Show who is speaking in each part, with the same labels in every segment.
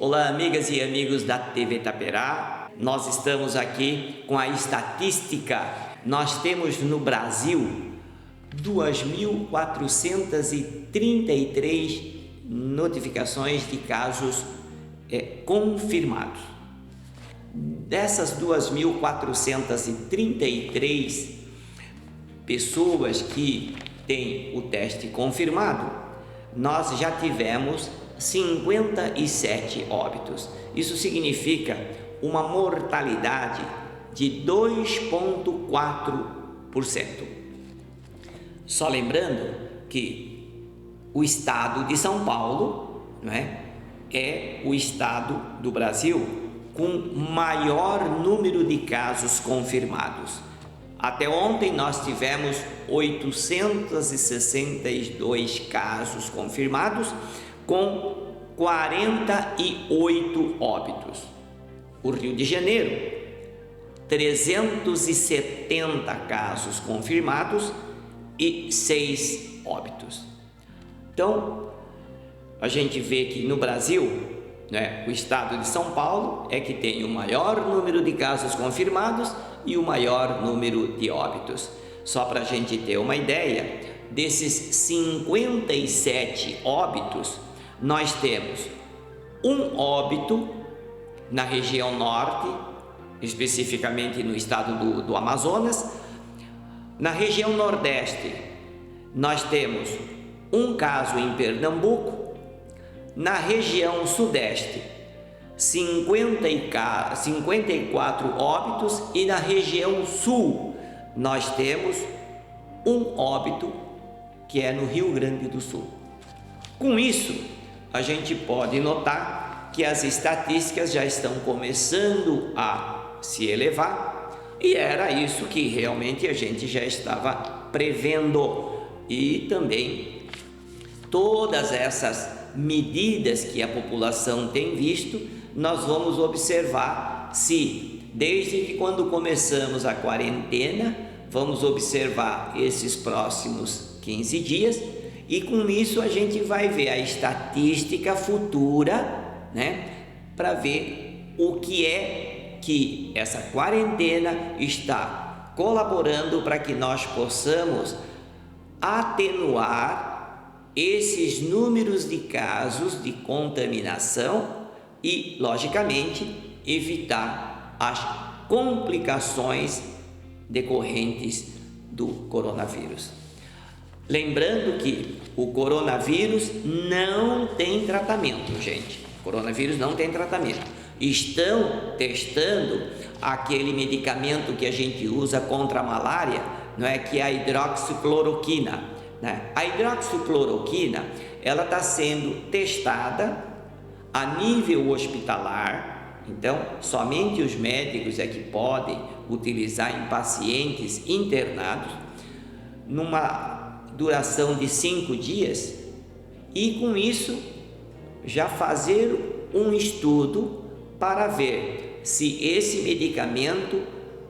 Speaker 1: Olá, amigas e amigos da TV Itaperá. Nós estamos aqui com a estatística. Nós temos no Brasil 2.433 notificações de casos confirmados. Dessas 2.433 pessoas que têm o teste confirmado, nós já tivemos 57 óbitos. Isso significa uma mortalidade de 2,4%. Só lembrando que o estado de São Paulo, é o estado do Brasil com maior número de casos confirmados. Até ontem nós tivemos 862 casos confirmados, com 48 óbitos. O Rio de Janeiro, 370 casos confirmados e 6 óbitos. Então, a gente vê que no Brasil, o estado de São Paulo é que tem o maior número de casos confirmados e o maior número de óbitos. Só para a gente ter uma ideia, desses 57 óbitos, nós temos um óbito na região norte, especificamente no estado do Amazonas. Na região nordeste, nós temos um caso em Pernambuco. Na região sudeste, 54 óbitos, e na região sul, nós temos um óbito que é no Rio Grande do Sul. Com isso, a gente pode notar que as estatísticas já estão começando a se elevar, e era isso que realmente a gente já estava prevendo. E também todas essas medidas que a população tem visto, nós vamos observar se, desde que quando começamos a quarentena, vamos observar esses próximos 15 dias, e com isso a gente vai ver a estatística futura, para ver o que é que essa quarentena está colaborando para que nós possamos atenuar esses números de casos de contaminação e, logicamente, evitar as complicações decorrentes do coronavírus. Lembrando que o coronavírus não tem tratamento, gente. O coronavírus não tem tratamento. Estão testando aquele medicamento que a gente usa contra a malária, que é a hidroxicloroquina. A hidroxicloroquina, ela está sendo testada a nível hospitalar. Então, somente os médicos é que podem utilizar em pacientes internados, numa duração de 5 dias, e com isso já fazer um estudo para ver se esse medicamento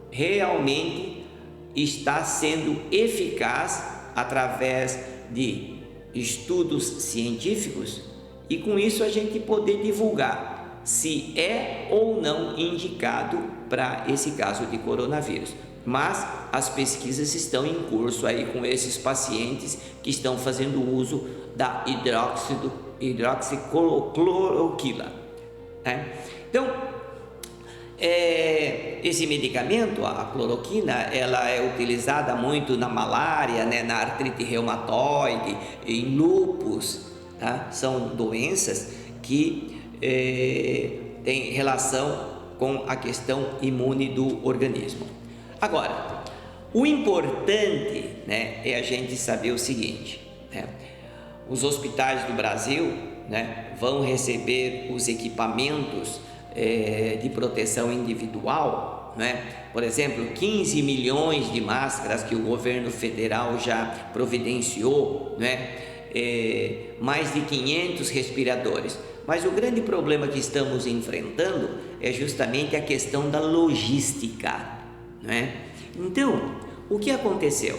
Speaker 1: realmente está sendo eficaz através de estudos científicos, e com isso a gente poder divulgar se é ou não indicado para esse caso de coronavírus. Mas as pesquisas estão em curso aí com esses pacientes que estão fazendo uso da hidroxicloroquina. Então, esse medicamento, a cloroquina, ela é utilizada muito na malária, na artrite reumatoide, em lúpus, São doenças que têm relação com a questão imune do organismo. Agora, o importante, é a gente saber o seguinte, os hospitais do Brasil, vão receber os equipamentos de proteção individual, por exemplo, 15 milhões de máscaras que o governo federal já providenciou, mais de 500 respiradores. Mas o grande problema que estamos enfrentando é justamente a questão da logística. Então, o que aconteceu?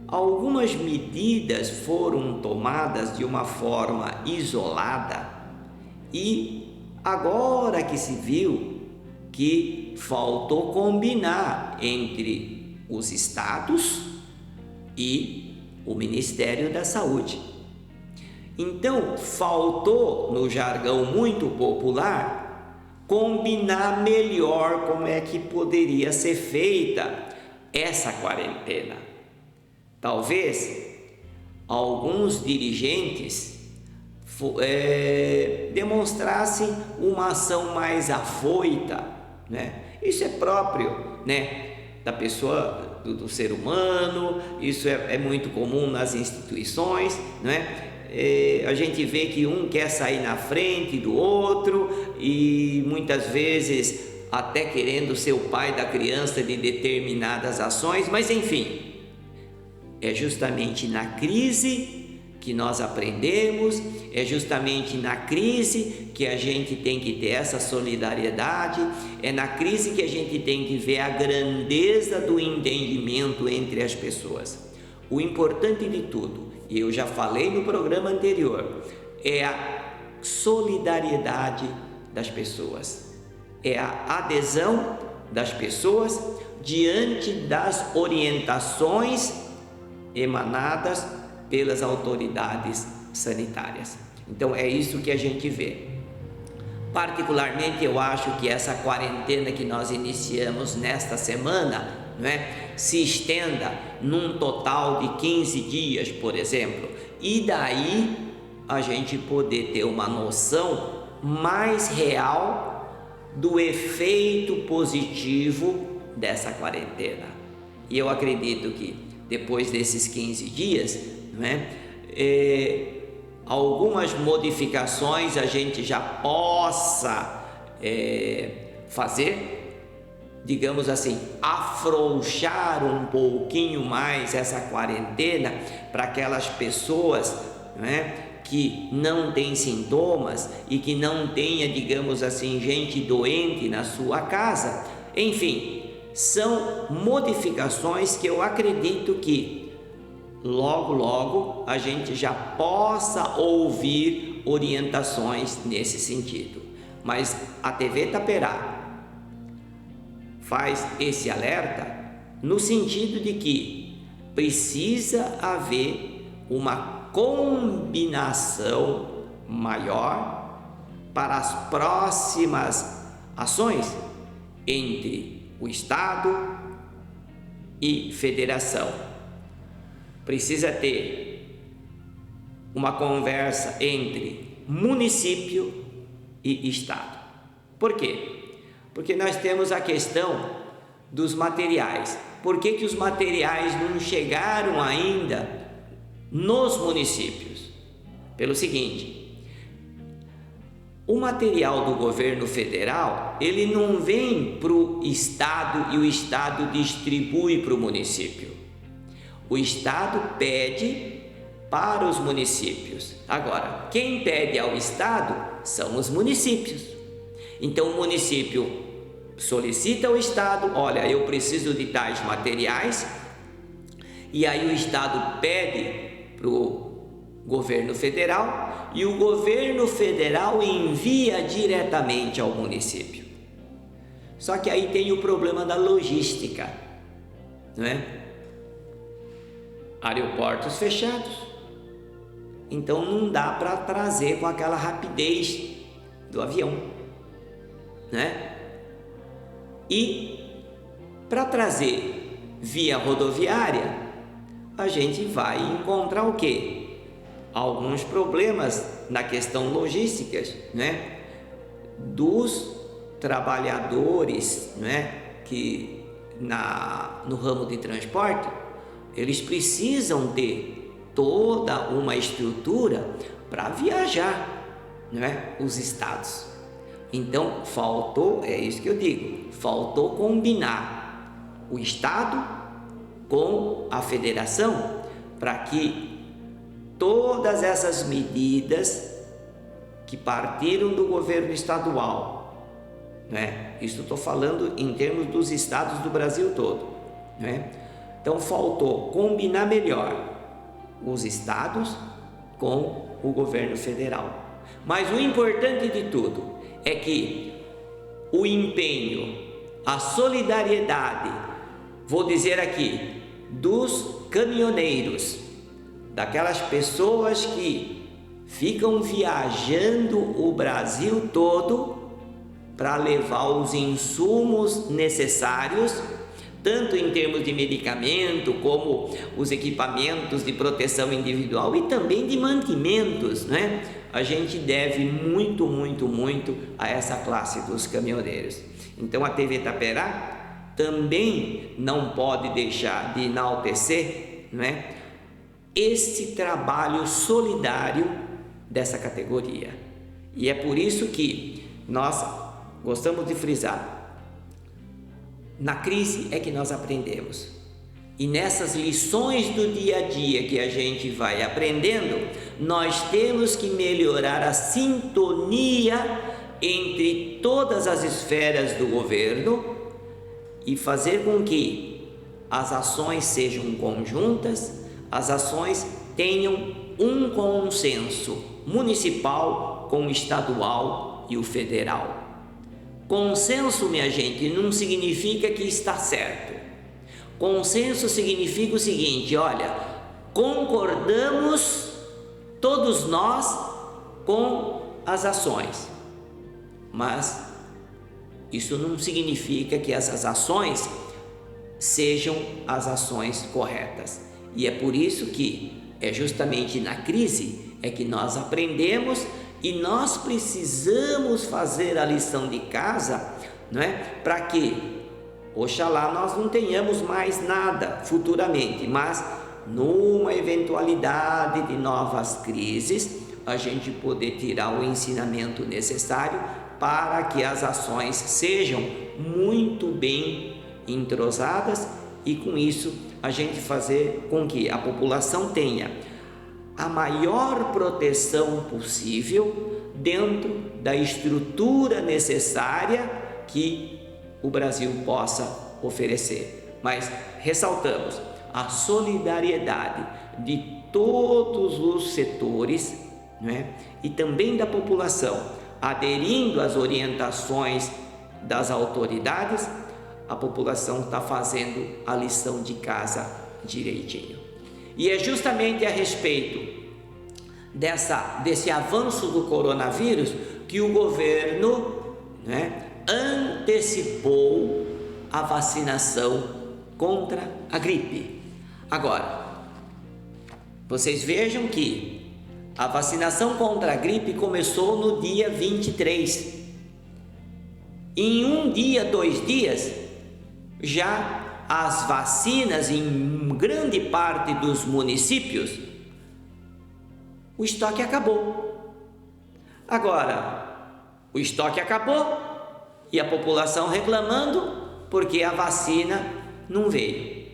Speaker 1: Algumas medidas foram tomadas de uma forma isolada E agora que se viu que faltou combinar entre os estados e o Ministério da Saúde. Então, faltou, no jargão muito popular, combinar melhor como é que poderia ser feita essa quarentena. Talvez alguns dirigentes demonstrassem uma ação mais afoita, né? Isso é próprio, né, da pessoa, do ser humano, isso é muito comum nas instituições, né? A gente vê que um quer sair na frente do outro e muitas vezes até querendo ser o pai da criança de determinadas ações, mas enfim, é justamente na crise que nós aprendemos, é justamente na crise que a gente tem que ter essa solidariedade, é na crise que a gente tem que ver a grandeza do entendimento entre as pessoas. O importante de tudo, e eu já falei no programa anterior, é a solidariedade das pessoas, é a adesão das pessoas diante das orientações emanadas pelas autoridades sanitárias. Então é isso que a gente vê. Particularmente eu acho que essa quarentena que nós iniciamos nesta semana, né, se estenda num total de 15 dias, por exemplo, e daí a gente poder ter uma noção mais real do efeito positivo dessa quarentena. E eu acredito que depois desses 15 dias, né, algumas modificações a gente já possa fazer, digamos assim, afrouxar um pouquinho mais essa quarentena para aquelas pessoas, né, que não têm sintomas e que não tenha, digamos assim, gente doente na sua casa. Enfim, são modificações que eu acredito que logo a gente já possa ouvir orientações nesse sentido. Mas a TV Itaperá faz esse alerta no sentido de que precisa haver uma combinação maior para as próximas ações entre o Estado e Federação. Precisa ter uma conversa entre município e Estado. Por quê? Porque nós temos a questão dos materiais. Por que os materiais não chegaram ainda nos municípios? Pelo seguinte: o material do governo federal, ele não vem para o Estado e o Estado distribui para o município. O Estado pede para os municípios. Agora, quem pede ao Estado são os municípios. Então o município solicita ao Estado: olha, eu preciso de tais materiais, e aí o Estado pede para o governo federal e o governo federal envia diretamente ao município. Só que aí tem o problema da logística, não é? Aeroportos fechados, então não dá para trazer com aquela rapidez do avião, né? E para trazer via rodoviária, a gente vai encontrar o quê? Alguns problemas na questão logística, né? Dos trabalhadores, né? Que no ramo de transporte, eles precisam ter toda uma estrutura para viajar, né? Os estados. Então faltou, é isso que eu digo, faltou combinar o Estado com a Federação para que todas essas medidas que partiram do governo estadual, né? Isso estou falando em termos dos estados do Brasil todo, né? Então faltou combinar melhor os estados com o governo federal. Mas o importante de tudo é que o empenho, a solidariedade, vou dizer aqui, dos caminhoneiros, daquelas pessoas que ficam viajando o Brasil todo para levar os insumos necessários, tanto em termos de medicamento, como os equipamentos de proteção individual e também de mantimentos, né? A gente deve muito, muito, muito a essa classe dos caminhoneiros. Então a TV Itaperá também não pode deixar de enaltecer, né, este trabalho solidário dessa categoria. E é por isso que nós gostamos de frisar: na crise é que nós aprendemos. E nessas lições do dia a dia que a gente vai aprendendo, nós temos que melhorar a sintonia entre todas as esferas do governo e fazer com que as ações sejam conjuntas, as ações tenham um consenso municipal com o estadual e o federal. Consenso, minha gente, não significa que está certo. Consenso significa o seguinte: olha, concordamos todos nós com as ações, mas isso não significa que essas ações sejam as ações corretas. E é por isso que é justamente na crise é que nós aprendemos e nós precisamos fazer a lição de casa, não é? Para que, oxalá, nós não tenhamos mais nada futuramente, mas numa eventualidade de novas crises, a gente poder tirar o ensinamento necessário para que as ações sejam muito bem entrosadas e com isso a gente fazer com que a população tenha a maior proteção possível dentro da estrutura necessária que o Brasil possa oferecer. Mas ressaltamos a solidariedade de todos os setores, né? E também da população, aderindo às orientações das autoridades. A população está fazendo a lição de casa direitinho. E é justamente a respeito desse avanço do coronavírus que o governo, né, antecipou a vacinação contra a gripe. Agora, vocês vejam que a vacinação contra a gripe começou no dia 23. Em um dia, 2 dias, já as vacinas em grande parte dos municípios, o estoque acabou. Agora, o estoque acabou e a população reclamando porque a vacina não veio.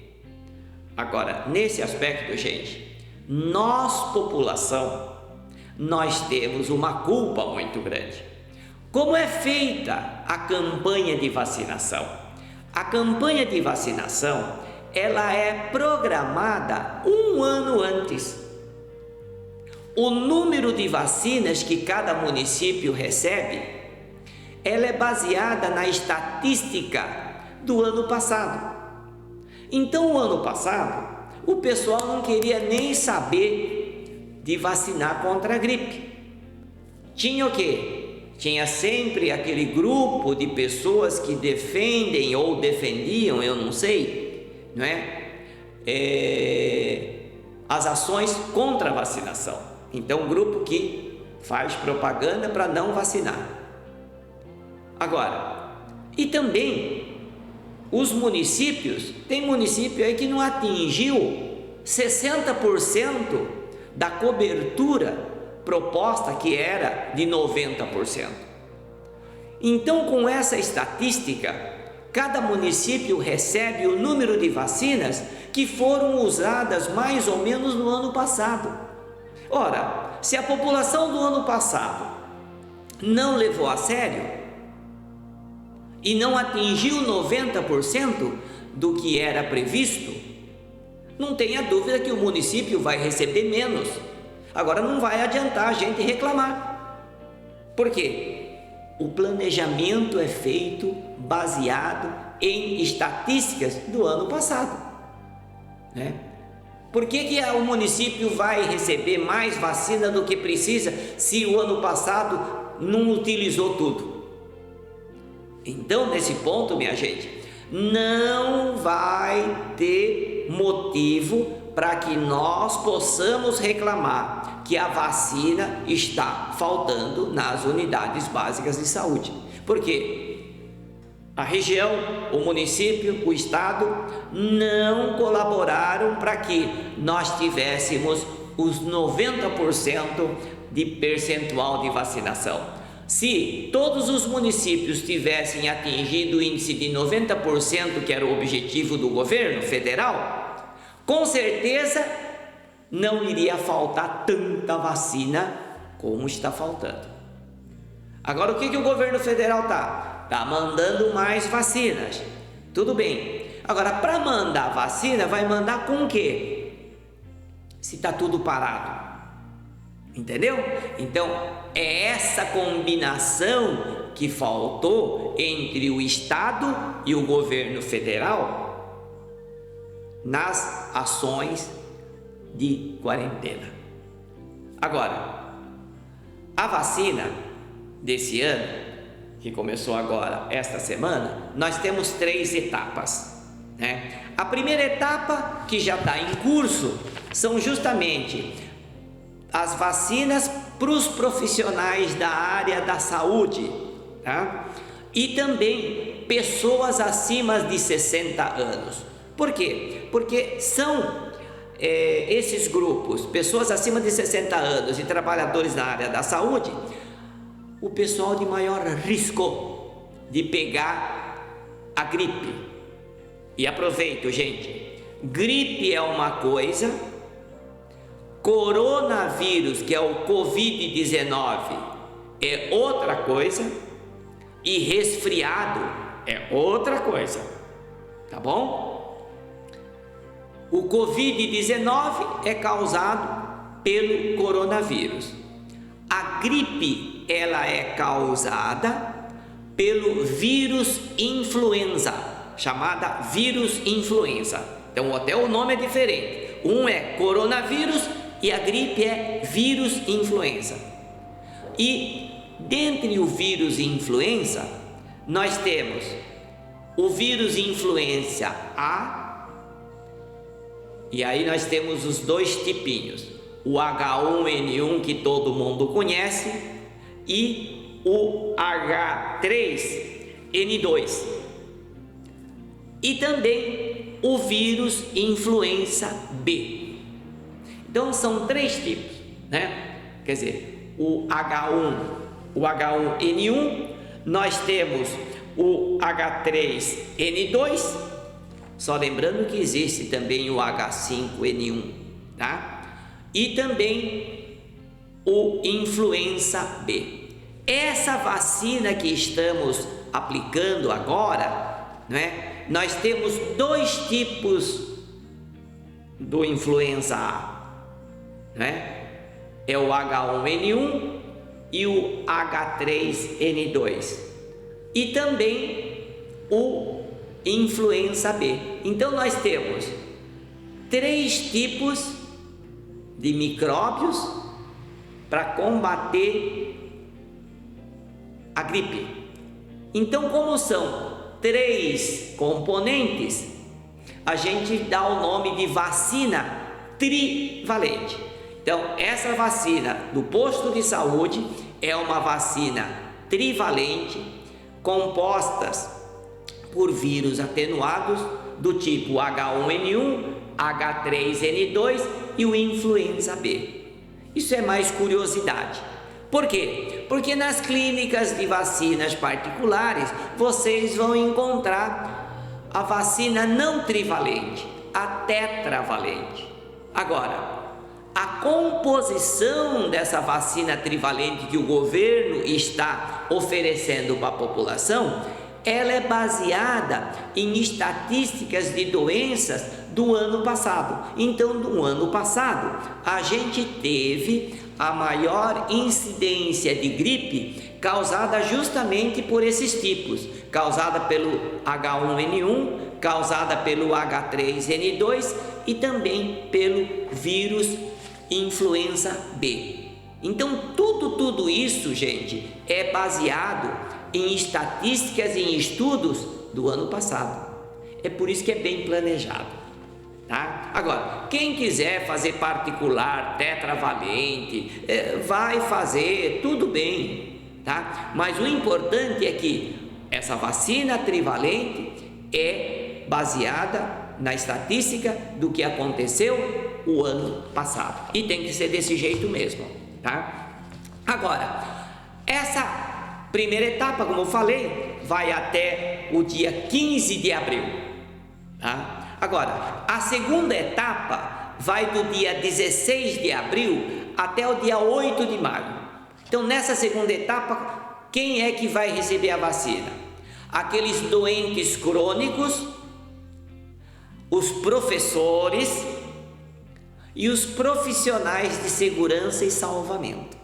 Speaker 1: Agora, nesse aspecto, gente, nós, população, nós temos uma culpa muito grande. Como é feita a campanha de vacinação? A campanha de vacinação, ela é programada 1 ano antes. O número de vacinas que cada município recebe, ela é baseada na estatística do ano passado. Então, o ano passado, o pessoal não queria nem saber de vacinar contra a gripe. Tinha o quê? Tinha sempre aquele grupo de pessoas que defendem ou defendiam, eu não sei, não é? As ações contra a vacinação. Então, um grupo que faz propaganda para não vacinar. Agora, e também os municípios, tem município aí que não atingiu 60% da cobertura proposta, que era de 90%. Então, com essa estatística, cada município recebe o número de vacinas que foram usadas mais ou menos no ano passado. Ora, se a população do ano passado não levou a sério e não atingiu 90% do que era previsto, não tenha dúvida que o município vai receber menos. Agora, não vai adiantar a gente reclamar, Por quê? O planejamento é feito baseado em estatísticas do ano passado, né? Por que o município vai receber mais vacina do que precisa se o ano passado não utilizou tudo? Então, nesse ponto, minha gente, não vai ter motivo para que nós possamos reclamar que a vacina está faltando nas unidades básicas de saúde. Por quê? A região, o município, o estado não colaboraram para que nós tivéssemos os 90% de percentual de vacinação. Se todos os municípios tivessem atingido o índice de 90%, que era o objetivo do governo federal, com certeza não iria faltar tanta vacina como está faltando. Agora, o que o governo federal está mandando mais vacinas. Tudo bem. Agora, para mandar vacina, vai mandar com o quê? Se está tudo parado. Entendeu? Então, é essa combinação que faltou entre o Estado e o governo federal nas ações de quarentena. Agora, a vacina desse ano, que começou agora, esta semana, nós temos 3 etapas, né? A primeira etapa, que já está em curso, são justamente as vacinas para os profissionais da área da saúde, tá? E também pessoas acima de 60 anos. Por quê? Porque são esses grupos, pessoas acima de 60 anos e trabalhadores da área da saúde, o pessoal de maior risco de pegar a gripe. E aproveito, gente, gripe é uma coisa, coronavírus, que é o Covid-19, é outra coisa, e resfriado é outra coisa, tá bom? O Covid-19 é causado pelo coronavírus. A gripe, ela é causada pelo vírus influenza, chamada vírus influenza. Então, até o nome é diferente. Um é coronavírus e a gripe é vírus influenza. E dentre o vírus influenza, nós temos o vírus influenza A, e aí nós temos os 2 tipinhos, o H1N1, que todo mundo conhece, e o H3N2, e também o vírus influenza B. Então são 3 tipos, né? Quer dizer, o H1N1, nós temos o H3N2, só lembrando que existe também o H5N1, tá? E também o influenza B. Essa vacina que estamos aplicando agora, né? Nós temos 2 tipos do influenza A, né? É o H1N1 e o H3N2, e também o influenza B. Então nós temos 3 tipos de micróbios para combater a gripe. Então, como são 3 componentes, a gente dá o nome de vacina trivalente. Então, essa vacina do posto de saúde é uma vacina trivalente, compostas por vírus atenuados do tipo H1N1, H3N2 e o influenza B. Isso é mais curiosidade. Por quê? Porque nas clínicas de vacinas particulares vocês vão encontrar a vacina não trivalente, a tetravalente. Agora, a composição dessa vacina trivalente que o governo está oferecendo para a população, ela é baseada em estatísticas de doenças do ano passado. Então, no ano passado, a gente teve a maior incidência de gripe causada justamente por esses tipos, causada pelo H1N1, causada pelo H3N2 e também pelo vírus influenza B. Então, tudo isso, gente, é baseado em estatísticas e em estudos do ano passado. É por isso que é bem planejado, tá? Agora, quem quiser fazer particular, tetravalente, vai fazer, tudo bem, tá? Mas o importante é que essa vacina trivalente é baseada na estatística do que aconteceu o ano passado. E tem que ser desse jeito mesmo, tá? Agora, essa primeira etapa, como eu falei, vai até o dia 15 de abril, tá? Agora, a segunda etapa vai do dia 16 de abril até o dia 8 de maio. Então, nessa segunda etapa, quem é que vai receber a vacina? Aqueles doentes crônicos, os professores e os profissionais de segurança e salvamento.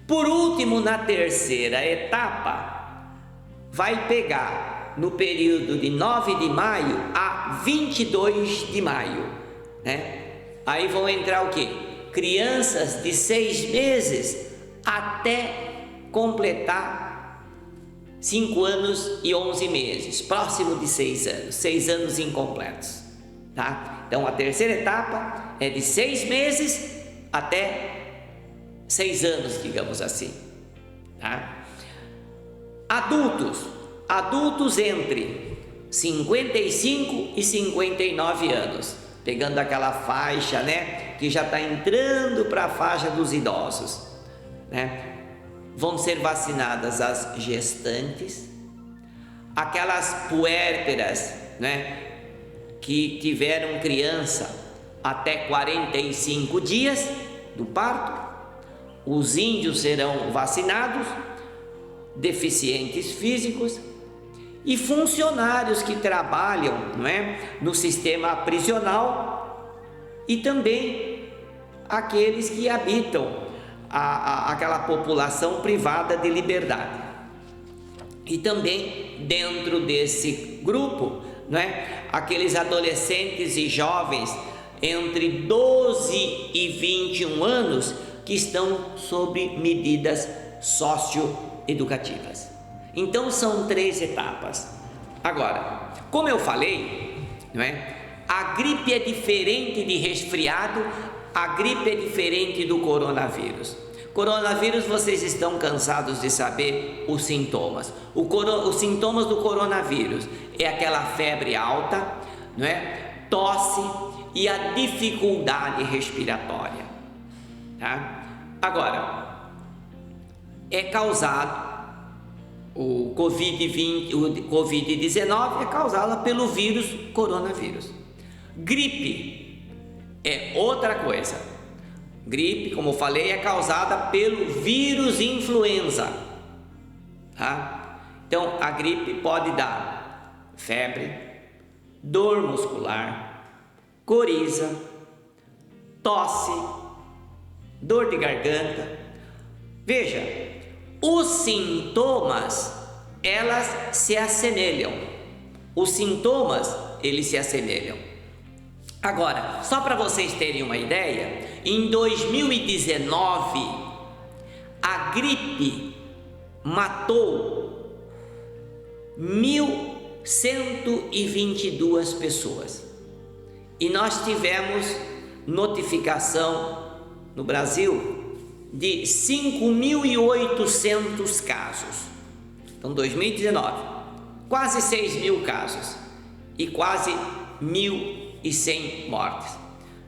Speaker 1: Por último, na terceira etapa, vai pegar no período de 9 de maio a 22 de maio, né? Aí vão entrar o quê? Crianças de 6 meses até completar 5 anos e 11 meses, próximo de 6 anos, 6 anos incompletos, tá? Então, a terceira etapa é de 6 meses até 6 anos, digamos assim, tá? Adultos entre 55 e 59 anos, pegando aquela faixa, né, que já está entrando para a faixa dos idosos, né? Vão ser vacinadas as gestantes, aquelas puérperas, né, que tiveram criança até 45 dias do parto. Os índios serão vacinados, deficientes físicos e funcionários que trabalham, não é, no sistema prisional e também aqueles que habitam aquela população privada de liberdade. E também dentro desse grupo, não é, aqueles adolescentes e jovens entre 12 e 21 anos que estão sob medidas socioeducativas. Então são 3 etapas. Agora, como eu falei, não é? A gripe é diferente de resfriado, a gripe é diferente do coronavírus. Coronavírus, vocês estão cansados de saber os sintomas. Os sintomas do coronavírus é aquela febre alta, não é? Tosse e a dificuldade respiratória, tá? Agora, é causado o Covid-19 é causada pelo vírus coronavírus. Gripe é outra coisa. Gripe, como eu falei, é causada pelo vírus influenza, tá? Então, a gripe pode dar febre, dor muscular, coriza, tosse, dor de garganta. Veja, os sintomas, elas se assemelham. Os sintomas, eles se assemelham. Agora, só para vocês terem uma ideia, em 2019, a gripe matou 1.122 pessoas. E nós tivemos notificação no Brasil de 5.800 casos. Então, 2019, quase 6.000 casos e quase 1.100 mortes.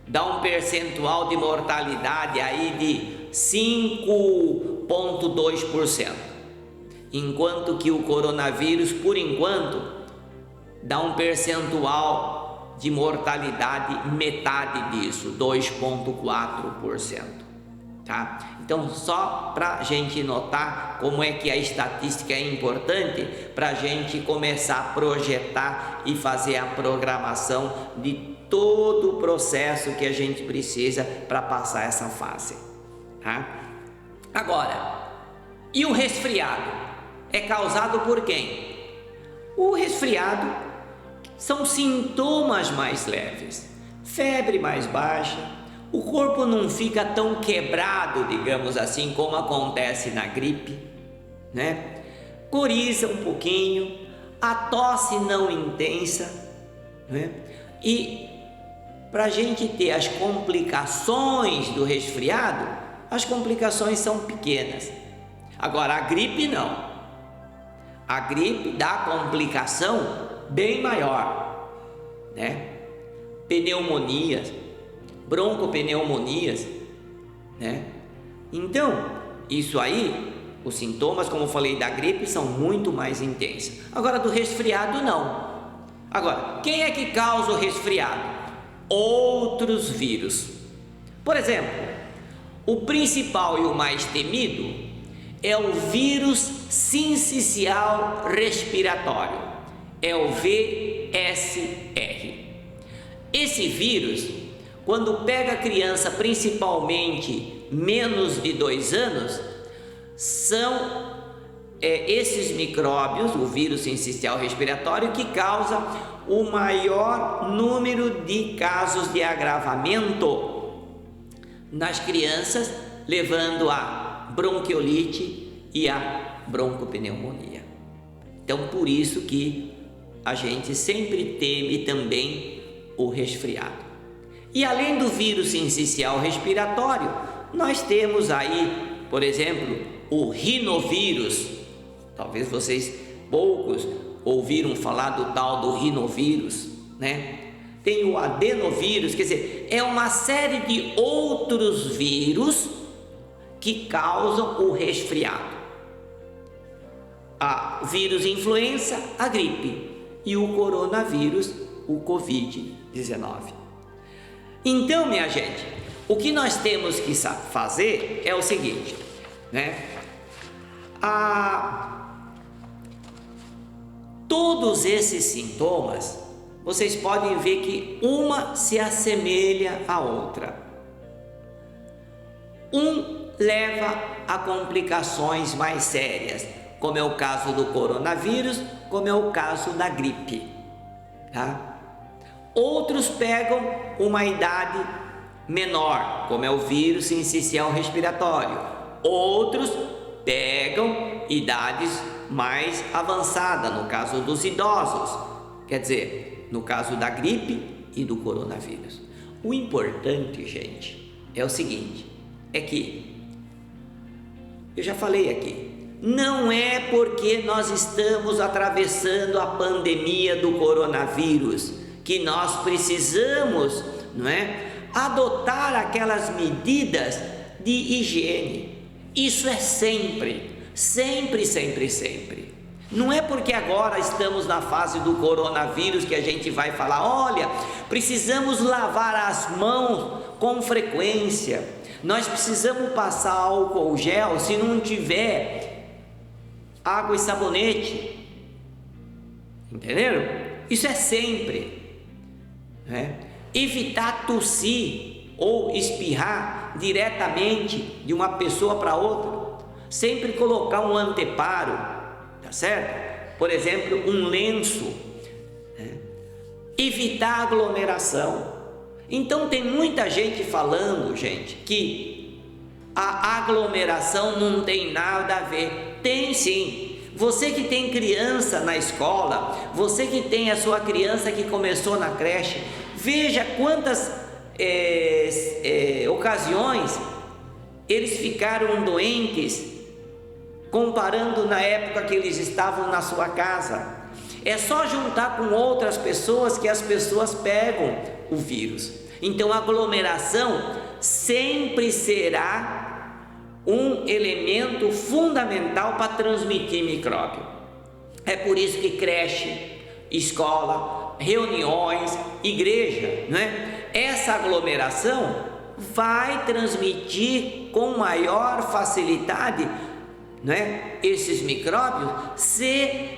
Speaker 1: Dá um percentual de mortalidade aí de 5,2%. Enquanto que o coronavírus, por enquanto, dá um percentual de mortalidade metade disso, 2,4%. Tá? Então, só para a gente notar como é que a estatística é importante para a gente começar a projetar e fazer a programação de todo o processo que a gente precisa para passar essa fase. Tá? Agora, E o resfriado é causado por quem? O resfriado são sintomas mais leves, febre mais baixa, o corpo não fica tão quebrado, digamos assim, como acontece na gripe, né? Coriza um pouquinho, a tosse não intensa, né? E para a gente ter as complicações do resfriado, as complicações são pequenas. Agora a gripe não. A gripe dá complicação bem maior, né? Pneumonias, broncopneumonias, né? Então, isso aí, os sintomas, como eu falei, da gripe são muito mais intensos. Agora, do resfriado, não. Agora, quem é que causa o resfriado? Outros vírus. Por exemplo, o principal e o mais temido é o vírus sincicial respiratório, é o VSR. Esse vírus, quando pega a criança, principalmente menos de 2 anos, são esses micróbios, o vírus sincicial respiratório, que causa o maior número de casos de agravamento nas crianças, levando a bronquiolite e a broncopneumonia. Então, por isso que a gente sempre teme também o resfriado. E além do vírus sincicial respiratório, nós temos aí, por exemplo, o rinovírus. Talvez vocês poucos ouviram falar do tal do rinovírus, né? Tem o adenovírus, quer dizer, é uma série de outros vírus que causam o resfriado. A vírus influenza, a gripe, e o coronavírus, o Covid-19. Então, minha gente, o que nós temos que fazer é o seguinte, né? Todos esses sintomas, vocês podem ver que uma se assemelha à outra. Um leva a complicações mais sérias, como é o caso do coronavírus, como é o caso da gripe, tá? Outros pegam uma idade menor, como é o vírus sincicial respiratório. Outros pegam idades mais avançadas, no caso dos idosos, quer dizer, no caso da gripe e do coronavírus. O importante, gente, é o seguinte, é que, eu já falei aqui, não é porque nós estamos atravessando a pandemia do coronavírus que nós precisamos, não é, adotar aquelas medidas de higiene. Isso é sempre. Não é porque agora estamos na fase do coronavírus que a gente vai falar, olha, precisamos lavar as mãos com frequência, nós precisamos passar álcool gel, se não tiver água e sabonete, entenderam? Isso é sempre, né? Evitar tossir ou espirrar diretamente de uma pessoa para outra, sempre colocar um anteparo, tá certo? Por exemplo, um lenço, né? Evitar aglomeração. Então tem muita gente falando, gente, que a aglomeração não tem nada a ver. Tem sim. Você que tem criança na escola, você que tem a sua criança que começou na creche, veja quantas ocasiões eles ficaram doentes, comparando na época que eles estavam na sua casa. É só juntar com outras pessoas que as pessoas pegam o vírus. Então a aglomeração sempre será um elemento fundamental para transmitir micróbio. É por isso que creche, escola, reuniões, igreja, não é? Essa aglomeração vai transmitir com maior facilidade, não é? Esses micróbios, se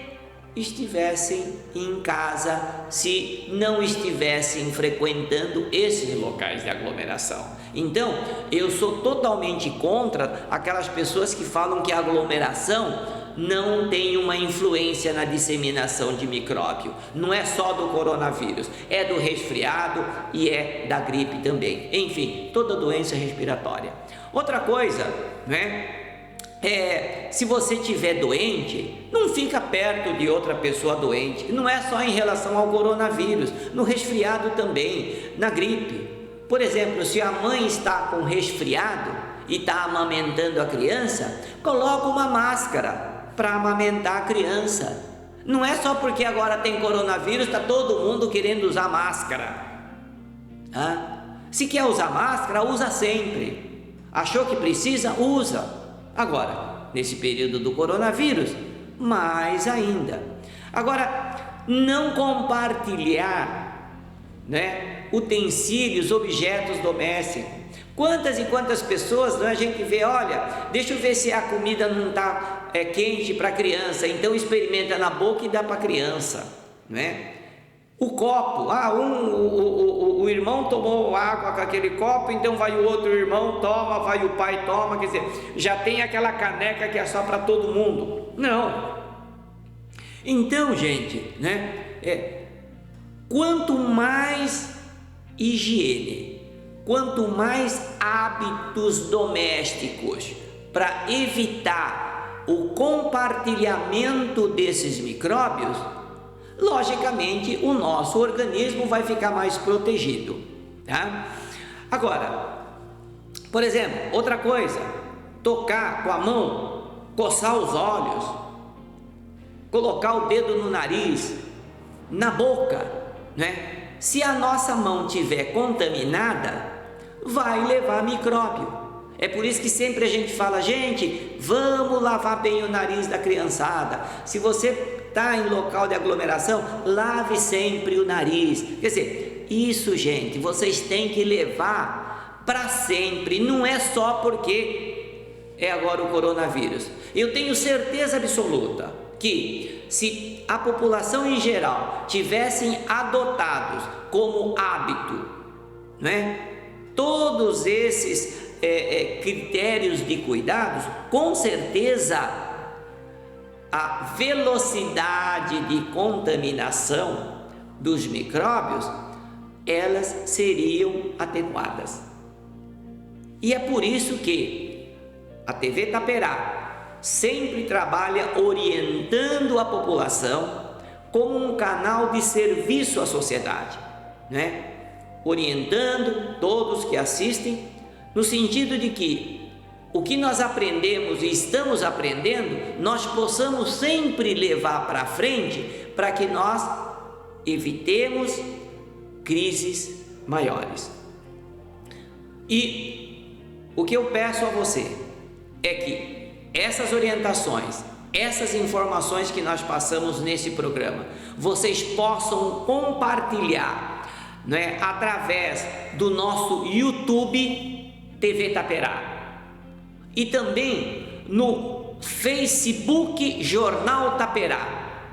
Speaker 1: estivessem em casa, se não estivessem frequentando esses locais de aglomeração. Então, eu sou totalmente contra aquelas pessoas que falam que a aglomeração não tem uma influência na disseminação de micróbio. Não é só do coronavírus, é do resfriado e é da gripe também. Enfim, toda doença respiratória. Outra coisa, se você estiver doente, não fica perto de outra pessoa doente. Não é só em relação ao coronavírus, no resfriado também, na gripe. Por exemplo, se a mãe está com resfriado e está amamentando a criança, coloca uma máscara para amamentar a criança. Não é só porque agora tem coronavírus, está todo mundo querendo usar máscara. Se quer usar máscara, usa sempre. Achou que precisa, usa. Agora, nesse período do coronavírus, mais ainda. Agora, não compartilhar, utensílios, objetos domésticos. Quantas e quantas pessoas a gente vê, olha, deixa eu ver se a comida não está quente para a criança, então experimenta na boca e dá para a criança, O copo, o irmão tomou água com aquele copo, então vai o outro irmão, toma, vai o pai, toma, quer dizer, já tem aquela caneca que é só para todo mundo. Não. Então, gente, quanto mais higiene, quanto mais hábitos domésticos para evitar o compartilhamento desses micróbios, logicamente o nosso organismo vai ficar mais protegido, Agora, por exemplo, outra coisa, tocar com a mão, coçar os olhos, colocar o dedo no nariz, na boca, Se a nossa mão estiver contaminada, vai levar micróbio. É por isso que sempre a gente fala, gente, vamos lavar bem o nariz da criançada. Se você está em local de aglomeração, lave sempre o nariz. Quer dizer, isso, gente, vocês têm que levar para sempre. Não é só porque é agora o coronavírus. Eu tenho certeza absoluta que se a população em geral tivessem adotados como hábito, todos esses critérios de cuidados, com certeza a velocidade de contaminação dos micróbios, elas seriam atenuadas. E é por isso que a TV Itaperá sempre trabalha orientando a população como um canal de serviço à sociedade, orientando todos que assistem, no sentido de que o que nós aprendemos e estamos aprendendo, nós possamos sempre levar para frente, para que nós evitemos crises maiores. E o que eu peço a você é que essas orientações, essas informações que nós passamos nesse programa, vocês possam compartilhar, através do nosso YouTube TV Itaperá e também no Facebook Jornal Itaperá.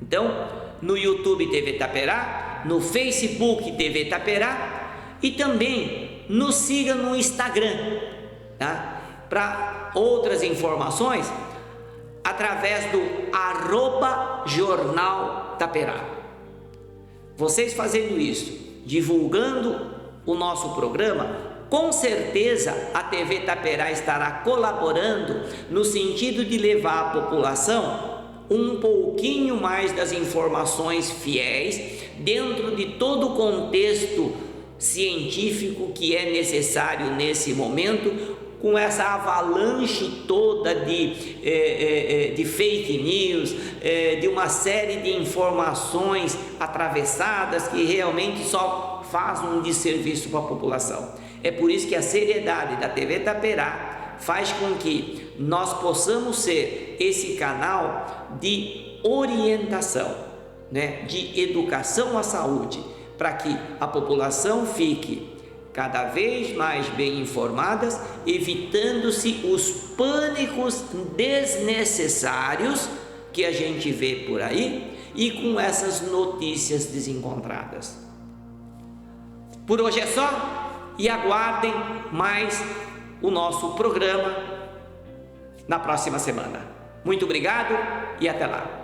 Speaker 1: Então, no YouTube TV Itaperá, no Facebook TV Itaperá e também nos siga no Instagram, Para outras informações, através do @Jornal Itaperá. Vocês fazendo isso, divulgando o nosso programa, com certeza a TV Itaperá estará colaborando no sentido de levar à população um pouquinho mais das informações fiéis dentro de todo o contexto científico que é necessário nesse momento, com essa avalanche toda de fake news, de uma série de informações atravessadas que realmente só faz um desserviço para a população. É por isso que a seriedade da TV Itaperá faz com que nós possamos ser esse canal de orientação, de educação à saúde, para que a população fique cada vez mais bem informadas, evitando-se os pânicos desnecessários que a gente vê por aí, e com essas notícias desencontradas. Por hoje é só, e aguardem mais o nosso programa na próxima semana. Muito obrigado e até lá.